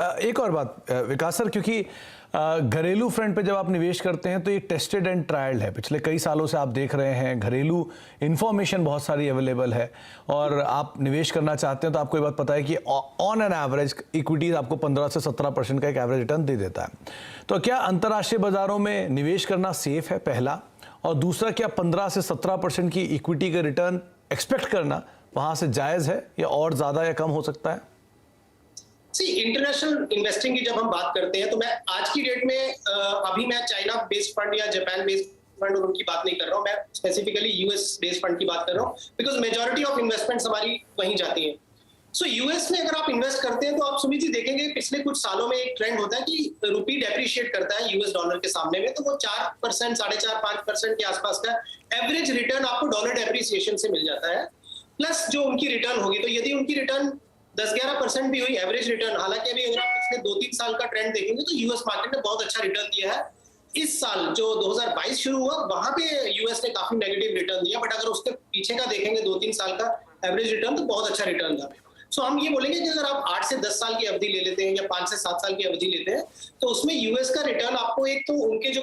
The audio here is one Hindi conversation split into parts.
एक और बात विकास सर, क्योंकि घरेलू फ्रंट पे जब आप निवेश करते हैं तो ये टेस्टेड एंड ट्रायल्ड है। पिछले कई सालों से आप देख रहे हैं घरेलू इन्फॉर्मेशन बहुत सारी अवेलेबल है और आप निवेश करना चाहते हैं तो आपको ये बात पता है कि ऑन एन एवरेज इक्विटीज आपको 15 से 17% का एक एवरेज रिटर्न दे देता है। तो क्या अंतर्राष्ट्रीय बाजारों में निवेश करना सेफ है, पहला? और दूसरा, क्या 15 से 17% की इक्विटी का रिटर्न एक्सपेक्ट करना वहाँ से जायज़ है या और ज़्यादा या कम हो सकता है? इंटरनेशनल इन्वेस्टिंग की जब हम बात करते हैं तो मैं आज की डेट में अभी मैं चाइना बेस्ड फंड या जापान बेस्ड फंड और उनकी बात नहीं कर रहा हूं, मैं स्पेसिफिकली यूएस बेस्ड फंड की बात कर रहा हूं, बिकॉज मेजॉरिटी ऑफ इन्वेस्टमेंट्स हमारी वहीं जाती हैं। सो यूएस में अगर आप इन्वेस्ट करते हैं तो आप सुमित जी देखेंगे पिछले कुछ सालों में एक ट्रेंड होता है कि रुपी डेप्रिशिएट करता है यूएस डॉलर के सामने में, तो वो 4%, 4.5-5% के आसपास का एवरेज रिटर्न आपको डॉलर डेप्रिसिएशन से मिल जाता है। प्लस जो उनकी रिटर्न होगी, तो यदि उनकी रिटर्न 10-11% भी हुई एवरेज रिटर्न, हालांकि अभी अगर आप पिछले 2-3 साल का ट्रेंड देखेंगे तो यूएस मार्केट ने बहुत अच्छा रिटर्न दिया है। इस साल जो 2022 शुरू हुआ वहां पे यूएस ने काफी नेगेटिव रिटर्न दिया, बट अगर उसके पीछे का देखेंगे 2-3 साल का एवरेज रिटर्न तो बहुत अच्छा रिटर्न था। सो हम ये बोलेंगे कि अगर आप 8 से 10 साल की अवधि ले लेते हैं या 5 से 7 साल की अवधि लेते हैं तो उसमें यूएस का रिटर्न आपको एक तो उनके जो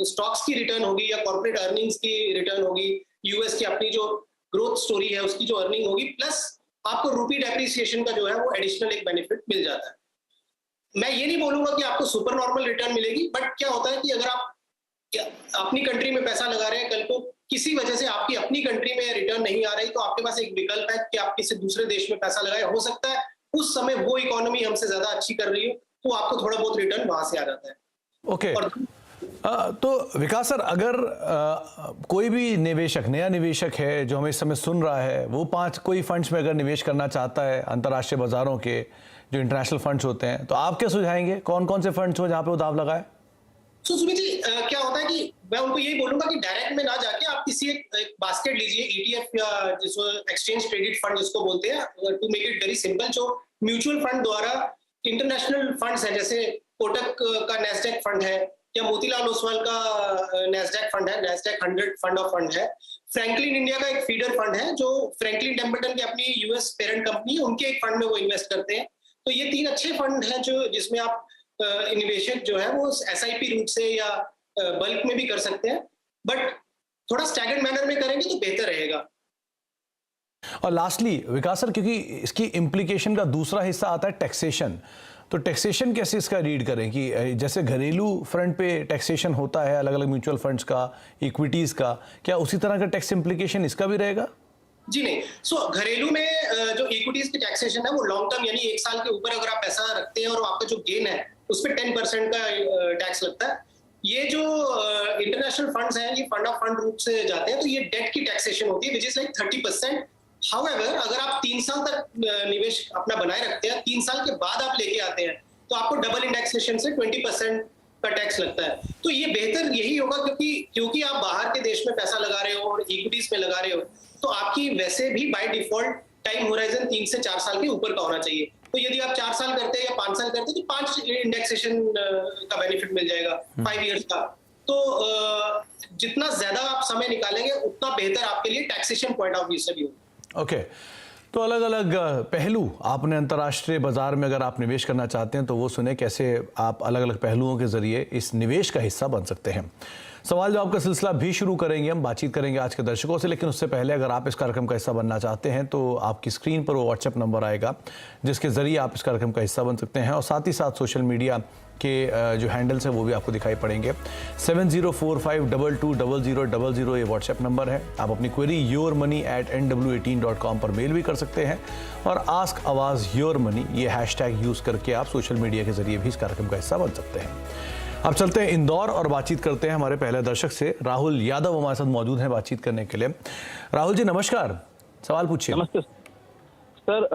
स्टॉक्स की रिटर्न होगी या कॉर्पोरेट अर्निंग्स की रिटर्न होगी, यूएस की अपनी जो ग्रोथ स्टोरी है उसकी जो अर्निंग होगी, प्लस आपको रूपी डेप्रिसिएशन का जो है वो एडिशनल एक बेनिफिट मिल जाता है। मैं ये नहीं बोलूंगा कि आपको सुपर नॉर्मल रिटर्न मिलेगी, बट क्या होता है कि अगर आप अपनी कंट्री में पैसा लगा रहे हैं, कल को किसी वजह से आपकी अपनी कंट्री में रिटर्न नहीं आ रही तो आपके पास एक विकल्प है कि आप किसी दूसरे देश में पैसा लगाए। हो सकता है उस समय वो इकोनॉमी हमसे ज्यादा अच्छी कर रही हो तो आपको थोड़ा बहुत रिटर्न वहां से आ जाता है। ओके। तो विकास सर, अगर कोई भी निवेशक, नया निवेशक है जो हमें इस समय सुन रहा है, वो कोई फंड्स में अगर निवेश करना चाहता है अंतर्राष्ट्रीय बाजारों के जो इंटरनेशनल फंड्स होते हैं, तो आप क्या सुझाएंगे? कौन कौन से फंड्स हो जहां पे वो दाव लगाए? सुमित जी, क्या होता है कि मैं उनको यही बोलूंगा कि डायरेक्ट में ना जाके आप किसी एक बास्केट लीजिए, ईटीएफ या जिसको एक्सचेंज ट्रेडेड फंड जिसको बोलते हैं, to make it very simple, जो म्यूचुअल फंड द्वारा इंटरनेशनल फंड्स है, जैसे कोटक का नेस्डेक फंड है या मोतीलाल ओसवाल का नेस्डेक फंड है, नेस्डेक 100 फंड ऑफ फंड है, फ्रैंकलिन इंडिया का एक फीडर फंड है जो फ्रैंकलिन टेम्पल्टन की अपनी यूएस पेरेंट कंपनी है, उनके एक फंड में वो इन्वेस्ट करते हैं। तो ये 3 अच्छे फंड हैं जो जिसमें आप निवेशक जो है वो एसआईपी रूट से या बल्क में भी कर सकते हैं, बट थोड़ा स्टैगर्ड मैनर में करेंगे तो बेहतर रहेगा। और लास्टली विकास सर, क्योंकि इसकी इम्प्लीकेशन का दूसरा हिस्सा आता है टैक्सेशन, तो टैक्सेशन कैसे इसका रीड करें कि जैसे घरेलू फ्रंट पे टैक्सेशन होता है अलग अलग म्यूचुअल फंड्स का, इक्विटीज का, क्या उसी तरह का टैक्स इम्प्लीकेशन इसका भी रहेगा? जी नहीं। घरेलू में जो इक्विटीज की टैक्सेशन है वो लॉन्ग टर्म, यानी 1 साल के ऊपर अगर आप पैसा रखते हैं और आपका जो गेन है उस पर 10% का टैक्स लगता है। ये जो इंटरनेशनल फंड्स हैं ये फंड ऑफ फंड रूप से जाते हैं, तो ये डेट की टैक्सेशन होती है विच इज लाइक 30%। हाउएवर अगर आप 3 साल तक निवेश अपना बनाए रखते हैं, 3 साल के बाद आप लेके आते हैं तो आपको डबल इंडेक्सेशन से 20% का टैक्स लगता है। तो ये बेहतर यही होगा क्योंकि आप बाहर के देश में पैसा लगा रहे हो और इक्विटीज में लगा रहे हो, तो आपकी वैसे भी बाय डिफॉल्ट टाइम होराइजन 3 से 4 साल के ऊपर का होना चाहिए। तो यदि आप 4 साल करते हैं या 5 साल करते हैं तो 5 इंडेक्सेशन का बेनिफिट मिल जाएगा 5 इयर्स का। तो जितना ज्यादा आप समय निकालेंगे उतना बेहतर आपके लिए टैक्सेशन पॉइंट ऑफ व्यू से भी होगा। ओके। तो अलग अलग पहलू आपने अंतर्राष्ट्रीय बाजार में अगर आप निवेश करना चाहते हैं तो वो सुने कैसे आप अलग अलग पहलुओं के जरिए इस निवेश का हिस्सा बन सकते हैं। सवाल जवाब का सिलसिला भी शुरू करेंगे, हम बातचीत करेंगे आज के दर्शकों से, लेकिन उससे पहले अगर आप इस कार्यक्रम का हिस्सा बनना चाहते हैं तो आपकी स्क्रीन पर वो व्हाट्सएप नंबर आएगा जिसके जरिए आप इस कार्यक्रम का हिस्सा बन सकते हैं, और साथ ही साथ सोशल मीडिया के जो हैंडल्स हैं वो भी आपको दिखाई पड़ेंगे। 7045220000 ये व्हाट्सएप नंबर है। आप अपनी क्वेरी yourmoney@nw18.com पर मेल भी कर सकते हैं, और आस्क आवाज योर मनी ये हैशटैग यूज करके आप सोशल मीडिया के जरिए भी इस कार्यक्रम का हिस्सा बन सकते हैं। अब चलते हैं इंदौर और बातचीत करते हैं हमारे पहले दर्शक से। राहुल यादव हमारे साथ मौजूद हैं बातचीत करने के लिए। राहुल जी नमस्कार, सवाल पूछिए। नमस्ते सर,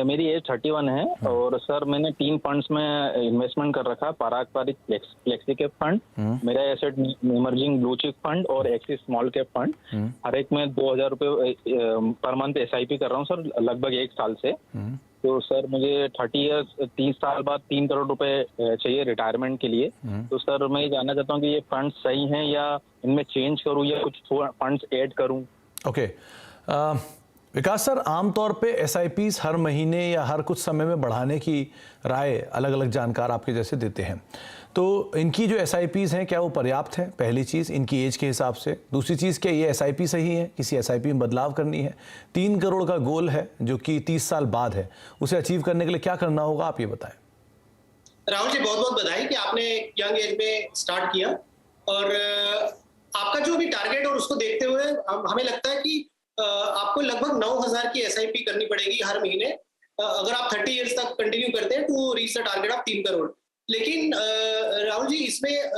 मेरी एज 31 है और सर मैंने 3 फंड्स में इन्वेस्टमेंट कर रखा है। पारंपरिक फ्लेक्सी कैप फंड, मेरा asset emerging blue chip fund और एक्सिस स्मॉल कैप फंड। हर एक में 2000 रुपये पर मंथ एसआईपी कर रहा हूँ सर, लगभग 1 साल से। तो सर मुझे 30 साल बाद 3 करोड़ रुपए चाहिए रिटायरमेंट के लिए। तो सर मैं ये जानना चाहता हूँ कि ये फंड सही हैं या इनमें चेंज करूँ या कुछ फंड्स ऐड करूँ? ओके। विकास सर, आमतौर पे SIPs हर महीने या हर कुछ समय में बढ़ाने की राय अलग अलग जानकार आपके जैसे देते हैं, तो इनकी जो SIPs हैं क्या वो पर्याप्त है? पहली चीज़ इनकी एज के हिसाब से। दूसरी चीज़, क्या ये SIP सही है, किसी SIP में बदलाव करनी है? 3 करोड़ का गोल है जो कि 30 साल बाद है, उसे अचीव करने के लिए क्या करना होगा, आप ये बताएं। राहुल जी, बहुत बहुत बधाई कि आपने यंग एज में स्टार्ट किया, और आपका जो भी टारगेट और उसको देखते हुए हमें लगता है कि आपको लगभग 9,000 की SIP करनी पड़ेगी हर महीने, अगर आप 30 इयर्स तक कंटिन्यू करते हैं to reach the target of 3 crore. लेकिन राहुल जी, इसमें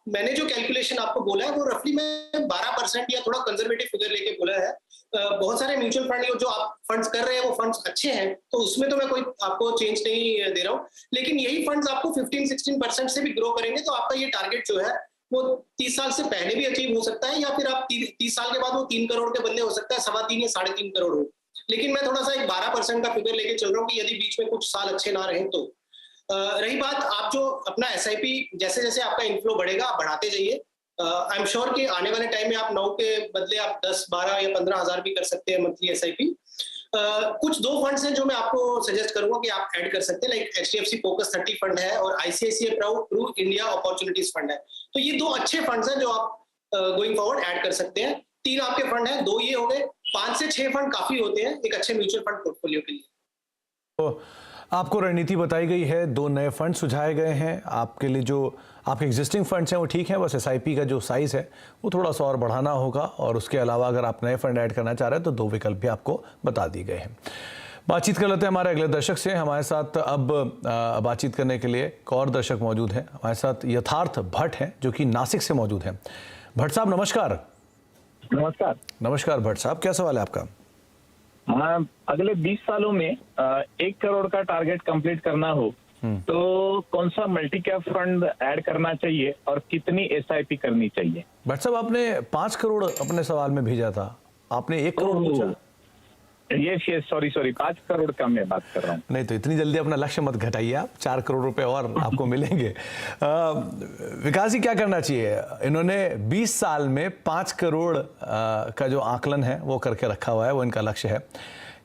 मैंने जो कैलकुलेशन आपको बोला है वो रफली मैं 12% या थोड़ा कंजर्वेटिव फिगर लेके बोला है। बहुत सारे म्यूचुअल फंड जो आप फंड्स कर रहे हैं वो फंड्स अच्छे हैं, तो उसमें तो मैं कोई आपको चेंज नहीं दे रहा हूँ, लेकिन यही फंड्स आपको 15-16% से भी ग्रो करेंगे तो आपका ये टारगेट जो है वो 30 साल से पहले भी अचीव हो सकता है, या फिर आप 30 साल के बाद वो 3 करोड़ के बदले हो सकता है 3.25 या 3.5 करोड़ हो। लेकिन मैं थोड़ा सा एक 12% का फिगर लेके चल रहा हूँ कि यदि बीच में कुछ साल अच्छे ना रहे तो। रही बात, आप जो अपना SIP जैसे जैसे आपका इनफ्लो बढ़ेगा आप बढ़ाते जाइए। आई एम श्योर कि आने वाले टाइम में आप 9 के बदले आप 10, 12 या 15,000 भी कर सकते हैं मंथली SIP। कुछ 2 फंड्स हैं जो मैं आपको सजेस्ट करूंगा कि आप ऐड कर सकते हैं, लाइक HDFC फोकस 30 फंड है और ICICI Pru India opportunities fund है। तो ये 2 अच्छे फंड्स हैं जो आप गोइंग फॉरवर्ड ऐड कर सकते हैं। 3 आपके फंड हैं, 2 ये हो गए, 5 से 6 फंड काफी होते हैं एक अच्छे म्यूचुअल फंड पोर्टफोलियो के लिए। तो आपको रणनीति बताई गई है, 2 नए फंड सुझाए गए हैं आपके लिए। जो आपके एग्जिस्टिंग फंड्स हैं वो ठीक है, बस SIP का जो साइज़ है वो थोड़ा सा और बढ़ाना होगा, और उसके अलावा अगर आप नए फंड ऐड करना चाह रहे हैं तो 2 विकल्प भी आपको बता दिए गए हैं। बातचीत कर लेते हैं हमारे अगले दर्शक से। हमारे साथ अब बातचीत करने के लिए एक और दर्शक मौजूद हैं। हमारे साथ यथार्थ भट्ट हैं जो कि नासिक से मौजूद हैं। भट्ट साहब नमस्कार। नमस्कार। नमस्कार भट्ट साहब, क्या सवाल है आपका? हाँ, अगले 20 सालों में 1 करोड़ का टारगेट कंप्लीट करना हो तो कौन सा मल्टी कैप फंड ऐड करना चाहिए और कितनी SIP करनी चाहिए? भट्ट साहब, आपने 5 करोड़ अपने सवाल में भेजा था, आपने 1 करोड़ पूछा। ये सॉरी 5 करोड़ का मैं बात कर रहा हूँ। नहीं तो इतनी जल्दी अपना लक्ष्य मत घटाइए आप, 4 करोड़ रुपए और आपको मिलेंगे। विकास जी, क्या करना चाहिए? इन्होंने 20 साल में 5 करोड़ का जो आकलन है वो करके रखा हुआ है, वो इनका लक्ष्य है।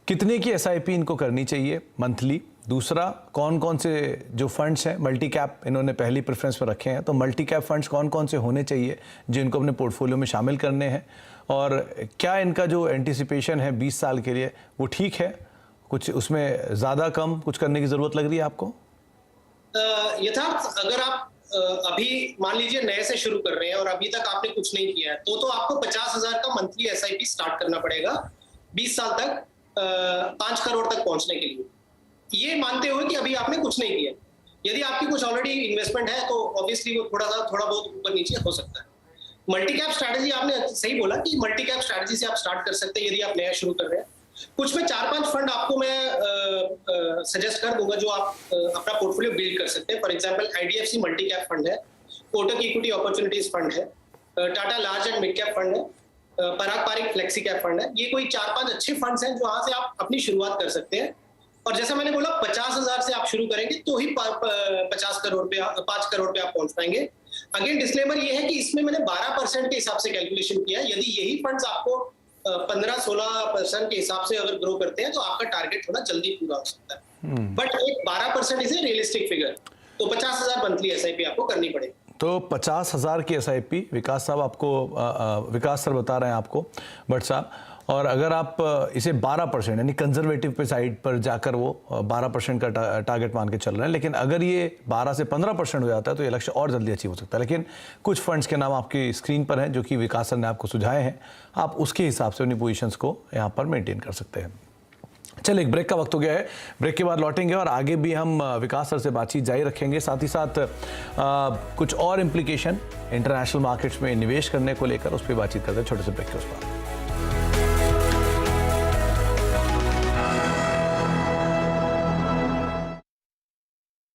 कितने की SIP इनको करनी चाहिए मंथली? दूसरा, कौन कौन से जो फंड्स हैं मल्टी कैप इन्होंने पहली प्रेफरेंस पर रखे हैं, तो मल्टी कैप फंड्स कौन कौन से होने चाहिए जो इनको अपने पोर्टफोलियो में शामिल करने हैं, और क्या इनका जो एंटिसिपेशन है 20 साल के लिए वो ठीक है, कुछ उसमें ज़्यादा कम कुछ करने की ज़रूरत लग रही है आपको? यथार्थ, अगर आप अभी मान लीजिए नए से शुरू कर रहे हैं और अभी तक आपने कुछ नहीं किया है तो आपको 50,000 का मंथली SIP स्टार्ट करना पड़ेगा 20 साल तक 5 करोड़ तक पहुंचने के लिए, ये मानते हुए कि अभी आपने कुछ नहीं किया। यदि आपकी कुछ ऑलरेडी इन्वेस्टमेंट है तो ऑब्वियसली वो थोड़ा बहुत ऊपर नीचे हो सकता है। मल्टी कैप स्ट्रैटेजी, आपने सही बोला कि मल्टी कैप स्ट्रैटेजी से आप स्टार्ट कर सकते हैं यदि आप नया शुरू कर रहे हैं। कुछ में 4-5 फंड आपको मैं सजेस्ट कर दूंगा जो आप अपना पोर्टफोलियो बिल्ड कर सकते हैं। For example IDFC multi cap fund है, कोटक इक्विटी अपॉर्चुनिटीज फंड है, Tata large and mid cap fund है, पराग पारिक फ्लेक्सी कैप फंड है। ये कोई 4-5 अच्छे फंड्स हैं जहां से आप अपनी शुरुआत कर सकते हैं। और जैसा मैंने बोला 50,000 से आप शुरू करेंगे तो ही 5 करोड़ पे आप पहुंच पाएंगे। अगेन डिस्क्लेमर ये है कि इसमें मैंने 12% के हिसाब से कैलकुलेशन किया है। यदि यही फंड्स आपको 15-16% के हिसाब से अगर ग्रो करते हैं तो आपका टारगेट थोड़ा जल्दी पूरा हो सकता है, बट एक 12% इज ए रियलिस्टिक फिगर। तो 50,000 मंथली SIP आपको करनी पड़ेगी। तो 50,000 की SIP विकास साहब आपको विकास सर बता रहे हैं आपको, भट्ट साहब, और अगर आप इसे 12% यानी कंजर्वेटिव पे साइड पर जाकर वो 12% का टारगेट मान के चल रहे हैं, लेकिन अगर ये 12 से 15% हो जाता है तो ये लक्ष्य और जल्दी अचीव हो सकता है। लेकिन कुछ फंड्स के नाम आपकी स्क्रीन पर हैं जो कि विकास सर ने आपको सुझाए हैं, आप उसके हिसाब से अपनी पोजीशंस को यहाँ पर मेंटेन कर सकते हैं। चलिए, एक ब्रेक का वक्त हो गया है, ब्रेक के बाद लौटेंगे और आगे भी हम विकास सर से बातचीत जारी रखेंगे। साथ ही साथ कुछ और इम्प्लीकेशन इंटरनेशनल मार्केट्स में निवेश करने को लेकर उस पर बातचीत करते हैं छोटे से ब्रेक के उस पर।